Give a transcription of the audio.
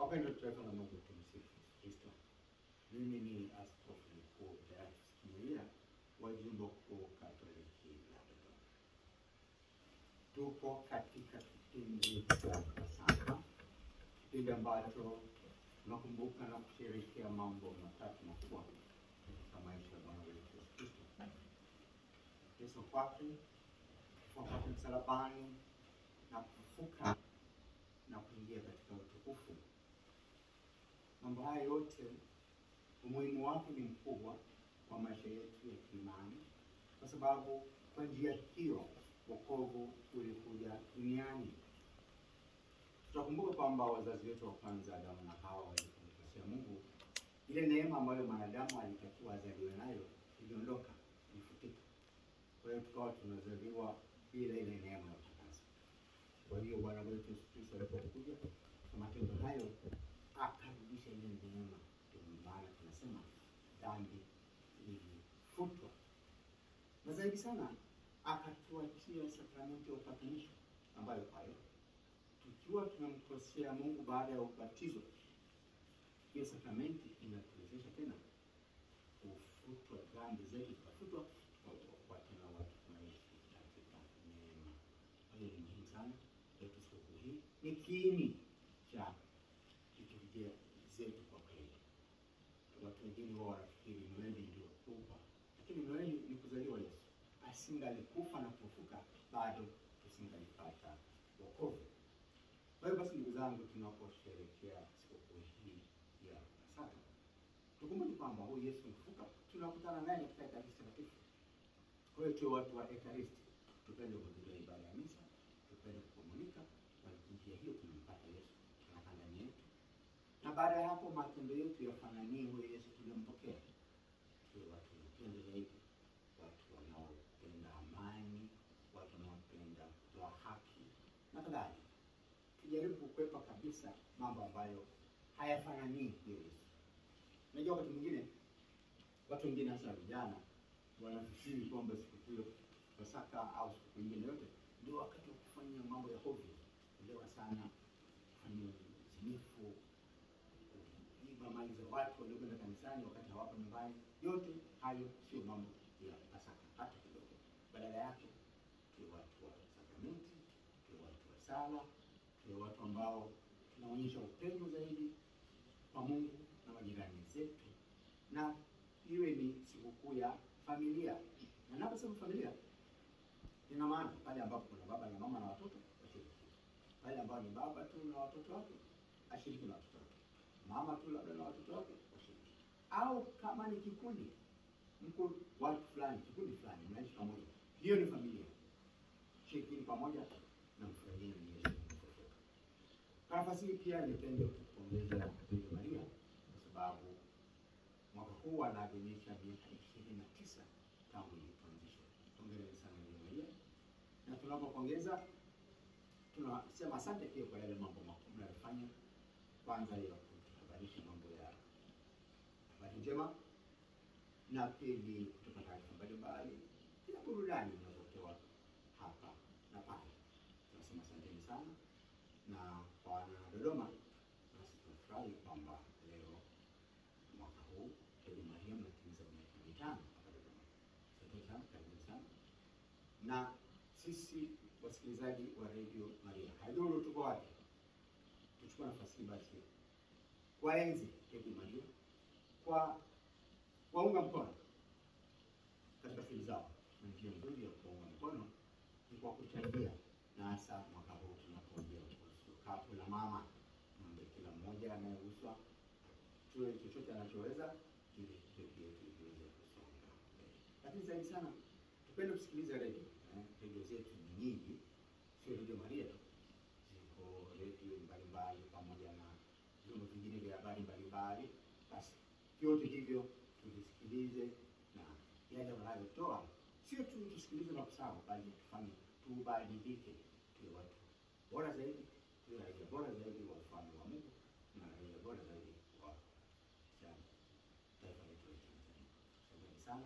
Wapendwa taifa la Mungu, tumsifu Kristo. Mimi ni Askofu Mkuu Beatus Kimuria wa Jimbo Kuu Katoliki la Dodoma. Tupo katika kipindi cha Pasaka, kipindi ambacho tunakumbuka na kusherehekea mambo matatu makubwa katika maisha ya Bwana wetu Yesu Kristo: Yesu kwake, kufa kwake msalabani, na kufufuka na kuingia katika utukufu. Mambo haya yote umuhimu wake ni mkubwa kwa maisha yetu ya kiimani, kwa sababu kwa njia hiyo wokovu ulikuja duniani. Tutakumbuka kwamba wazazi wetu wa kwanza, Adamu na Hawa, walipomkosea Mungu, ile neema ambayo mwanadamu alitakiwa azaliwe nayo iliondoka, ilifutika. Kwa hiyo tukawa tunazaliwa bila ile neema ya utakaso. Kwa hiyo Bwana wetu Yesu Kristo alipokuja kwa matendo hayo, akarudisha ile neema. Ndio maana tunasema dhambi ilifutwa. Na zaidi sana akatuachia sakramenti ya upatanisho, ambayo hayo tukiwa tunamkosea Mungu baada ya ubatizo, hiyo sakramenti inatuwezesha tena kufutwa dhambi zetu, tukafutwa, kwa tena watu tunaishi katika neema. Hiyo ni muhimu sana kwetu. Siku hii ni kiini cha liturujia zetu kwa kweli. Watu wengine wao wanafikiri Noeli ndio kufa, lakini Noeli ni kuzaliwa Yesu. Asingalikufa na kufufuka, bado tusingalipata wokovu. Kwa hiyo basi, ndugu zangu, tunaposherehekea sikukuu hii ya Pasaka, tukumbuke kwamba huyu Yesu mfufuka tunakutana naye katika Ekaristi Takatifu. Kwa hiyo tuwe watu wa Ekaristi, tupende kuhudhuria ibada ya misa, tupende kukomunika. Kwa njia hiyo tunampata Yesu, tunakaa ndani yetu, na baada ya hapo matendo yetu yafananie huyo Yesu tulimpokea. Tuwe watu wapendo zaidi, watu wanaopenda amani, watu wanaopenda kutoa haki na kadhalika. Tujaribu kukwepa kabisa mambo ambayo hayafananii hiyo Yesu. Unajua, wakati mwingine watu wengine, hasa vijana, wanafikiri kwamba sikukuu ya Pasaka au siku nyingine yote ndio wakati wa kufanya mambo ya hovyo, kulewa sana, kufanya uzinifu, kuiba mali za watu waliokwenda kanisani wakati hawapo nyumbani. Yote hayo sio mambo ya Pasaka hata kidogo. Badala yake tuwe watu wa sakramenti, tuwe watu wa sala, tuwe watu ambao tunaonyesha upendo zaidi kwa Mungu na majirani zetu, na iwe ni sikukuu ya familia. Na naposema familia, ina maana pale ambapo kuna baba na mama na watoto washiriki, pale ambapo ni baba tu na watoto wake ashiriki na watoto wake, mama tu labda na watoto wake washiriki, au kama ni kikundi, mko watu fulani, kikundi fulani mnaishi pamoja, hiyo ni familia. Shirikini pamoja na mfurahie Yesu. Kwa nafasi hii pia nipende kupongeza Bikira Maria, kwa sababu mwaka huu anaadhimisha miaka 29 tangu ilipoanzishwa. Hongereni sana Bikira Maria, na tunapopongeza tunasema asante pia kwa yale mambo makubwa mnayofanya. Kwanza ya kutuhabarisha mambo ya habari njema, na pili kutupa taarifa mbalimbali, kila burudani mnazotoa hapa na pale. Tunasema asanteni sana. Na kwa wana Dodoma, nasi tunafurahi kwamba leo mwaka huu Bikira Maria mnatimiza miaka 5 hapa Dodoma. Asante sana, karibuni sana. Na sisi wasikilizaji wa Radio Maria, haidhuru tuko wapi, tuchukua nafasi hii basi waenzi Bikira Maria, kwa waunga mkono katika shughuli zao. Na njia nzuri ya kuunga mkono ni kwa kuchangia, na hasa mwaka huu tunapoongea kuhusu kapu la mama, mambo kila mmoja anayeguswa tuwe chochote anachoweza ili pekee yetu iweze kusonga mbele. Lakini zaidi sana tupende kusikiliza redio. Redio zetu ni nyingi, sio Radio Maria tu, ziko redio mbalimbali pamoja na vyombo vingine vya habari mbalimbali. Basi vyote hivyo tuvisikilize, na yale wanayotoa sio tu tusikilize na kusahau, bali tufanye tubadilike, tuwe watu bora zaidi, tuwe raia bora zaidi wa ufalme wa Mungu, na raia bora zaidi wa taifa letu la Tanzania. Asante sana.